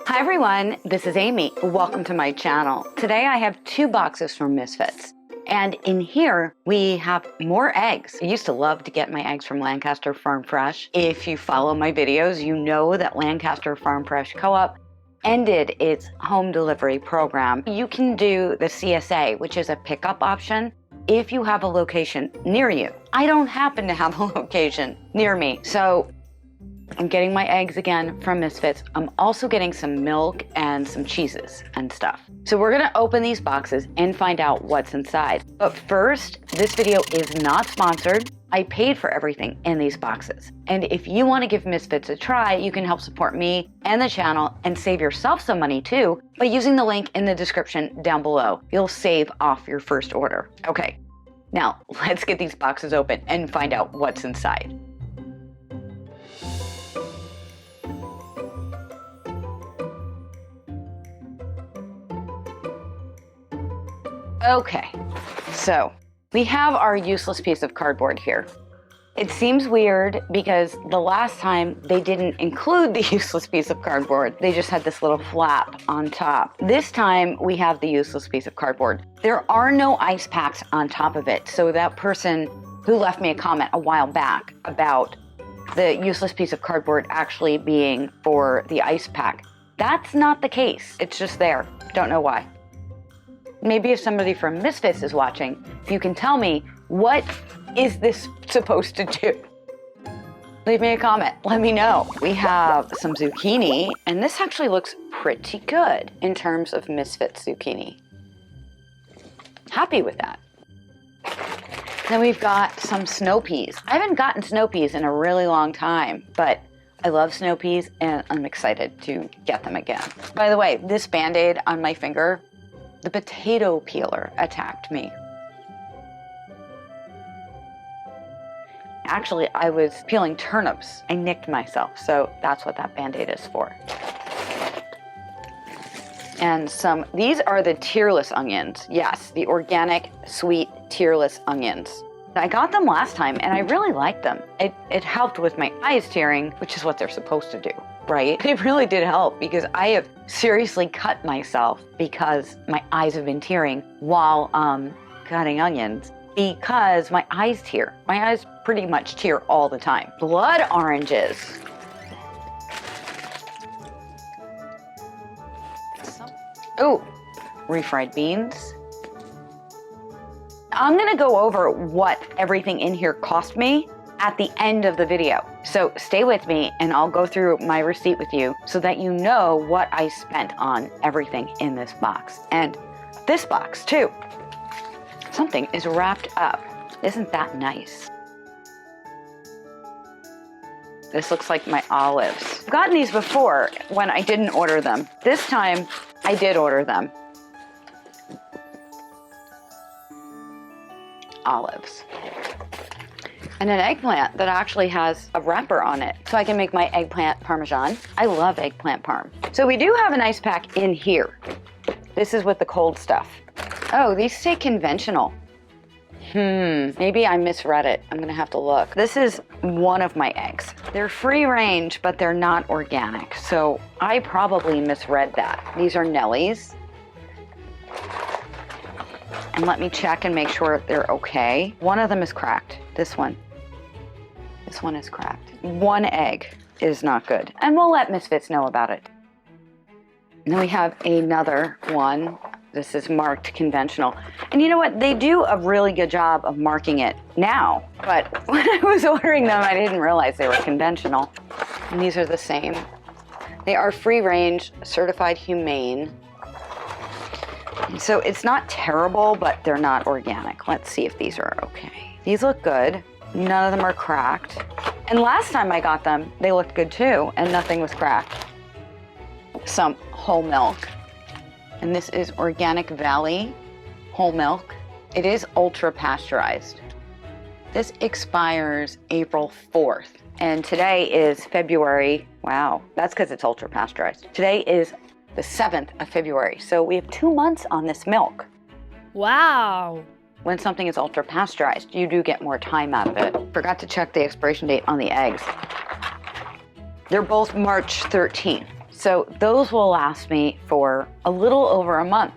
Hi everyone, this is Amy. Welcome to my channel. Today I have 2 boxes from Misfits. And in here, we have more eggs. I used to love to get my eggs from Lancaster Farm Fresh. If you follow my videos, you know that Lancaster Farm Fresh Co-op ended its home delivery program. You can do the CSA, which is a pickup option, if you have a location near you. I don't happen to have a location near me, so I'm getting my eggs again from Misfits. I'm also getting some milk and some cheeses and stuff. So we're gonna open these boxes and find out what's inside. But first, this video is not sponsored. I paid for everything in these boxes. And if you wanna give Misfits a try, you can help support me and the channel and save yourself some money too by using the link in the description down below. You'll save off your first order. Okay, now let's get these boxes open and find out what's inside. Okay, so we have our useless piece of cardboard here. It seems weird because the last time they didn't include the useless piece of cardboard. They just had this little flap on top. This time we have the useless piece of cardboard. There are no ice packs on top of it. So that person who left me a comment a while back about the useless piece of cardboard actually being for the ice pack, that's not the case. It's just there. Don't know why. Maybe if somebody from Misfits is watching, if you can tell me, what is this supposed to do? Leave me a comment, let me know. We have some zucchini, and this actually looks pretty good in terms of Misfits zucchini. Happy with that. Then we've got some snow peas. I haven't gotten snow peas in a really long time, but I love snow peas and I'm excited to get them again. By the way, this Band-Aid on my finger, the potato peeler attacked me. Actually, I was peeling turnips. I nicked myself, so that's what that Band-Aid is for. And these are the tearless onions. Yes, the organic, sweet, tearless onions. I got them last time and I really liked them. It helped with my eyes tearing, which is what they're supposed to do, right? It really did help because I have seriously cut myself because my eyes have been tearing while cutting onions because my eyes tear. My eyes pretty much tear all the time. Blood oranges. Ooh, refried beans. I'm gonna go over what everything in here cost me at the end of the video. So stay with me and I'll go through my receipt with you so that you know what I spent on everything in this box. And this box too. Something is wrapped up. Isn't that nice? This looks like my olives. I've gotten these before when I didn't order them. This time I did order them. Olives. And an eggplant that actually has a wrapper on it, so I can make my eggplant parmesan. I love eggplant parm. So we do have an ice pack in here. This is with the cold stuff. Oh, these say conventional. Maybe I misread it. I'm gonna have to look. This is one of my eggs. They're free range, but they're not organic, so I probably misread that. These are Nellie's. And let me check and make sure they're okay. One of them is cracked, this one. This one is cracked. One egg is not good. And we'll let Misfits know about it. And then we have another one. This is marked conventional. And you know what? They do a really good job of marking it now. But when I was ordering them, I didn't realize they were conventional. And these are the same. They are free range, certified humane. So it's not terrible, but they're not organic. Let's see if these are okay. These look good. None of them are cracked. And last time I got them, they looked good too, and nothing was cracked. Some whole milk. And this is Organic Valley whole milk. It is ultra pasteurized. This expires April 4th. And today is February. Wow, that's because it's ultra pasteurized. Today is the 7th of February. So we have 2 months on this milk. Wow. When something is ultra pasteurized, you do get more time out of it. Forgot to check the expiration date on the eggs. They're both March 13th. So those will last me for a little over a month.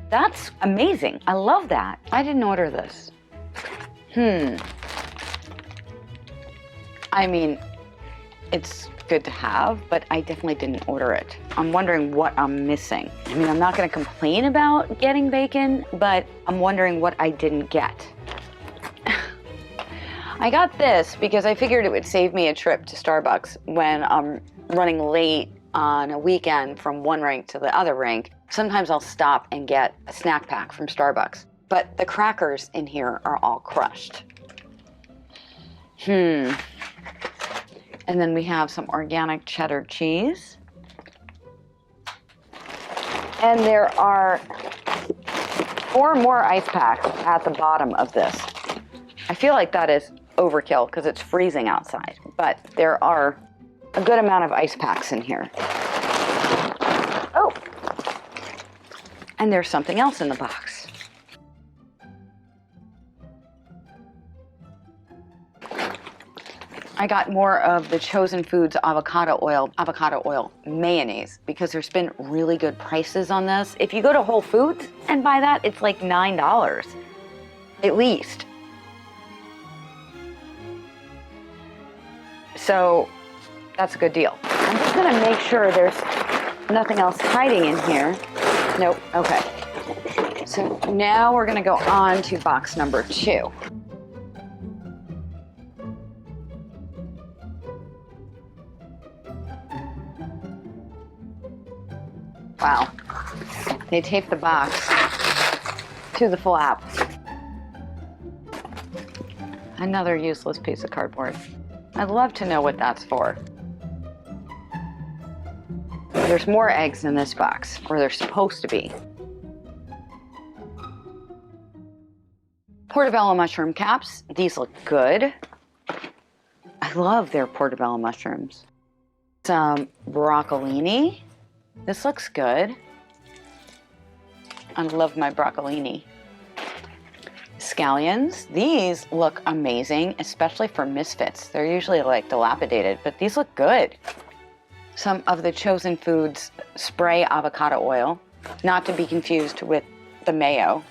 That's amazing. I love that. I didn't order this. I mean, it's good to have, but I definitely didn't order it. I'm wondering what I'm missing. I mean, I'm not going to complain about getting bacon, but I'm wondering what I didn't get. I got this because I figured it would save me a trip to Starbucks when I'm running late on a weekend from one rink to the other rink. Sometimes I'll stop and get a snack pack from Starbucks, but the crackers in here are all crushed. And then we have some organic cheddar cheese. And there are 4 more ice packs at the bottom of this. I feel like that is overkill because it's freezing outside, but there are a good amount of ice packs in here. Oh, and there's something else in the box. I got more of the Chosen Foods avocado oil mayonnaise because there's been really good prices on this. If you go to Whole Foods and buy that, it's like $9 at least. So that's a good deal. I'm just gonna make sure there's nothing else hiding in here. Nope, okay. So now we're gonna go on to box number 2. Wow, they taped the box to the flap. Another useless piece of cardboard. I'd love to know what that's for. There's more eggs in this box, or there's supposed to be. Portobello mushroom caps. These look good. I love their portobello mushrooms. Some broccolini. This looks good. I love my broccolini. Scallions. These look amazing, especially for Misfits. They're usually like dilapidated, but these look good. Some of the Chosen Foods spray avocado oil, not to be confused with the mayo.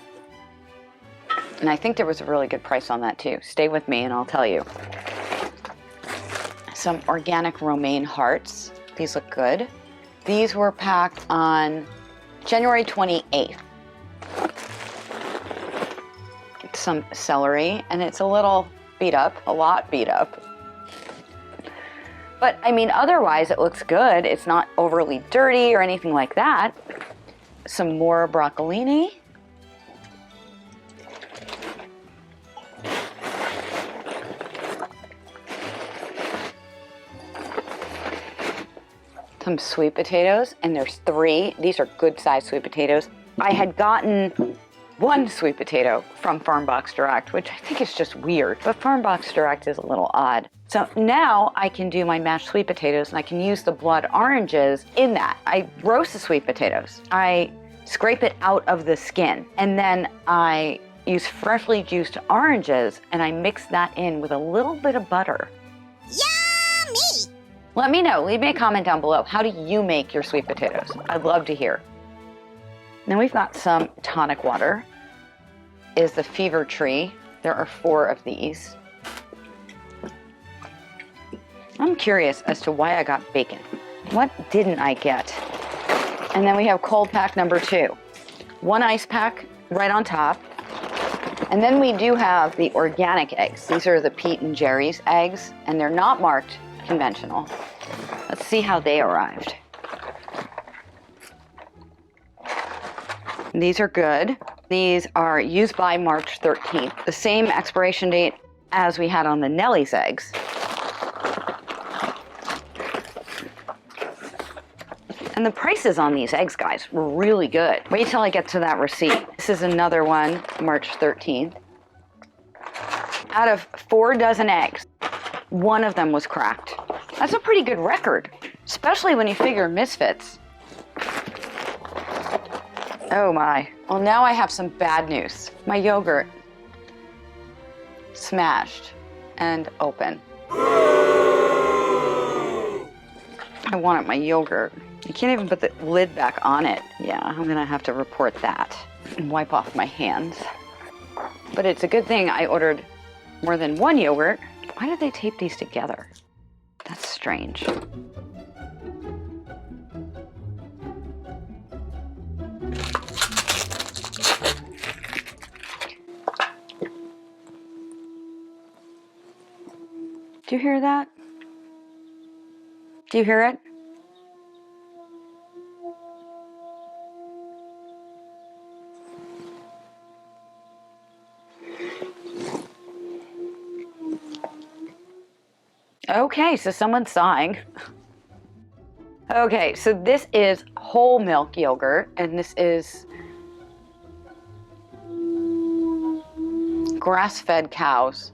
And I think there was a really good price on that too. Stay with me and I'll tell you. Some organic romaine hearts. These look good. These were packed on January 28th. Some celery, and it's a little beat up, a lot beat up. But I mean, otherwise it looks good. It's not overly dirty or anything like that. Some more broccolini. Some sweet potatoes, and there's 3. These are good sized sweet potatoes. I had gotten 1 sweet potato from Farm Box Direct, which I think is just weird, but Farm Box Direct is a little odd. So now I can do my mashed sweet potatoes and I can use the blood oranges in that. I roast the sweet potatoes. I scrape it out of the skin, and then I use freshly juiced oranges and I mix that in with a little bit of butter. Yummy! Let me know, leave me a comment down below. How do you make your sweet potatoes? I'd love to hear. Then we've got some tonic water. Is the Fever Tree. There are 4 of these. I'm curious as to why I got bacon. What didn't I get? And then we have cold pack number 2. 1 ice pack right on top. And then we do have the organic eggs. These are the Pete and Jerry's eggs, and they're not marked conventional. Let's see how they arrived. These are good. These are used by March 13th, the same expiration date as we had on the Nellie's eggs. And the prices on these eggs, guys, were really good. Wait till I get to that receipt. This is another one, March 13th. Out of 4 dozen eggs, 1 of them was cracked. That's a pretty good record, especially when you figure Misfits. Oh my. Well, now I have some bad news. My yogurt smashed and open. I wanted my yogurt. You can't even put the lid back on it. Yeah, I'm gonna have to report that and wipe off my hands. But it's a good thing I ordered more than one yogurt. Why did they tape these together? That's strange. Do you hear that? Do you hear it? Okay, so someone's sighing. Okay, so this is whole milk yogurt, and this is grass-fed cows.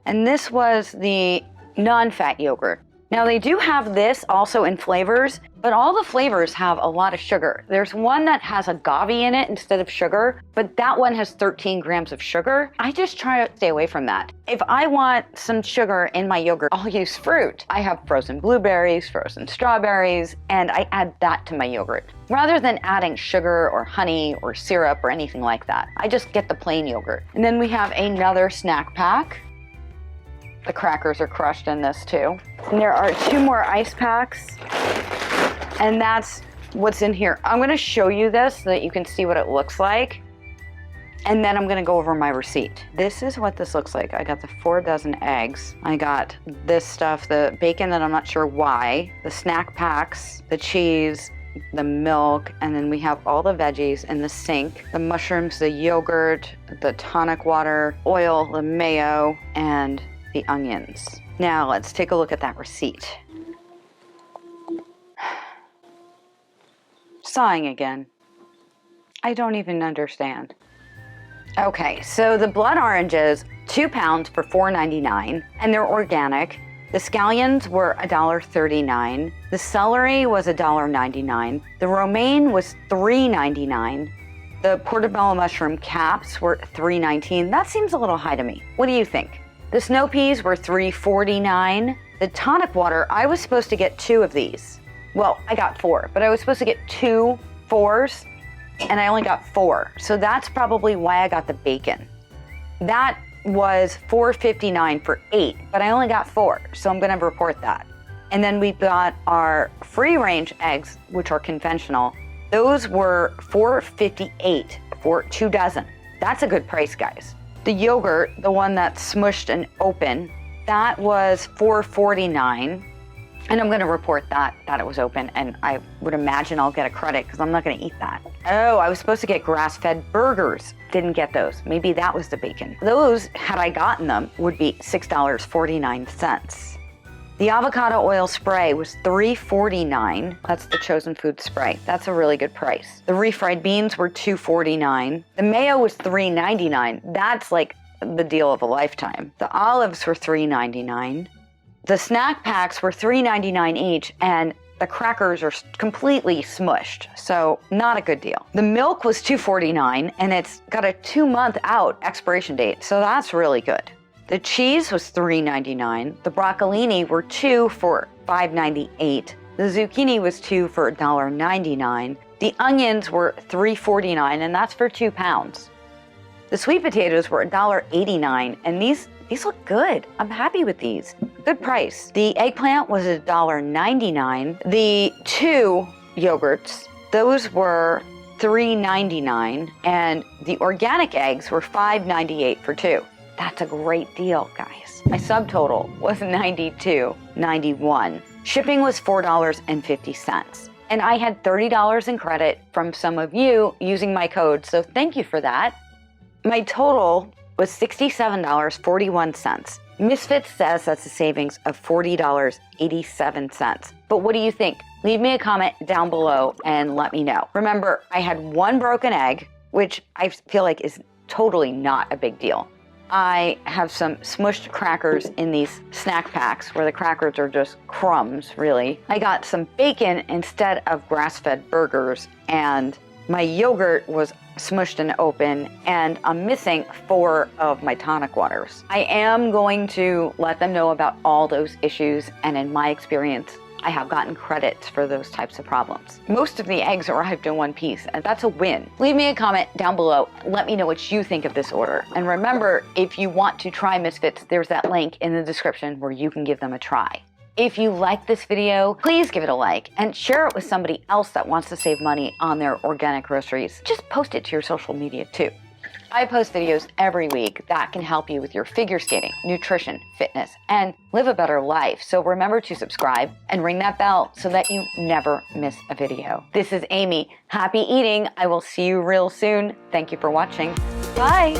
And this was the non-fat yogurt. Now they do have this also in flavors, but all the flavors have a lot of sugar. There's one that has agave in it instead of sugar, but that one has 13 grams of sugar. I just try to stay away from that. If I want some sugar in my yogurt, I'll use fruit. I have frozen blueberries, frozen strawberries, and I add that to my yogurt. Rather than adding sugar or honey or syrup or anything like that, I just get the plain yogurt. And then we have another snack pack. The crackers are crushed in this too. And there are 2 more ice packs, and that's what's in here. I'm gonna show you this so that you can see what it looks like, and then I'm gonna go over my receipt. This is what this looks like. I got the 4 dozen eggs. I got this stuff, the bacon that I'm not sure why, the snack packs, the cheese, the milk, and then we have all the veggies in the sink, the mushrooms, the yogurt, the tonic water, oil, the mayo, and the onions. Now let's take a look at that receipt. Sighing again. I don't even understand. Okay, so the blood oranges, 2 pounds for $4.99, and they're organic. The scallions were $1.39. The celery was $1.99. The romaine was $3.99. The portobello mushroom caps were $3.19. That seems a little high to me. What do you think? The snow peas were $3.49. The tonic water, I was supposed to get 2 of these. Well, I got 4, but I was supposed to get 2 4s, and I only got 4. So that's probably why I got the bacon. That was $4.59 for 8, but I only got 4, so I'm gonna report that. And then we've got our free-range eggs, which are conventional. Those were $4.58 for 2 dozen. That's a good price, guys. The yogurt, the one that's smushed and open, that was $4.49. And I'm gonna report that it was open, and I would imagine I'll get a credit because I'm not gonna eat that. Oh, I was supposed to get grass-fed burgers. Didn't get those. Maybe that was the bacon. Those, had I gotten them, would be $6.49. The avocado oil spray was $3.49. That's the Chosen Food spray. That's a really good price. The refried beans were $2.49. The mayo was $3.99. That's like the deal of a lifetime. The olives were $3.99. The snack packs were $3.99 each, and the crackers are completely smushed, so not a good deal. The milk was $2.49, and it's got a 2-month out expiration date, so that's really good. The cheese was $3.99. The broccolini were 2 for $5.98. The zucchini was 2 for $1.99. The onions were $3.49, and that's for 2 pounds. The sweet potatoes were $1.89, and these look good. I'm happy with these. Good price. The eggplant was $1.99. The 2 yogurts, those were $3.99, and the organic eggs were $5.98 for 2. That's a great deal, guys. My subtotal was $92.91. Shipping was $4.50. And I had $30 in credit from some of you using my code, so thank you for that. My total was $67.41. Misfits says that's a savings of $40.87. But what do you think? Leave me a comment down below and let me know. Remember, I had 1 broken egg, which I feel like is totally not a big deal. I have some smushed crackers in these snack packs where the crackers are just crumbs, really. I got some bacon instead of grass-fed burgers, and My yogurt was smushed and open, and I'm missing 4 of my tonic waters. I am going to let them know about all those issues, and in my experience, I have gotten credits for those types of problems. Most of the eggs arrived in one piece, and that's a win. Leave me a comment down below. Let me know what you think of this order. And remember, if you want to try Misfits, there's that link in the description where you can give them a try. If you like this video, please give it a like and share it with somebody else that wants to save money on their organic groceries. Just post it to your social media too. I post videos every week that can help you with your figure skating, nutrition, fitness, and live a better life. So remember to subscribe and ring that bell so that you never miss a video. This is Amy. Happy eating. I will see you real soon. Thank you for watching. Bye.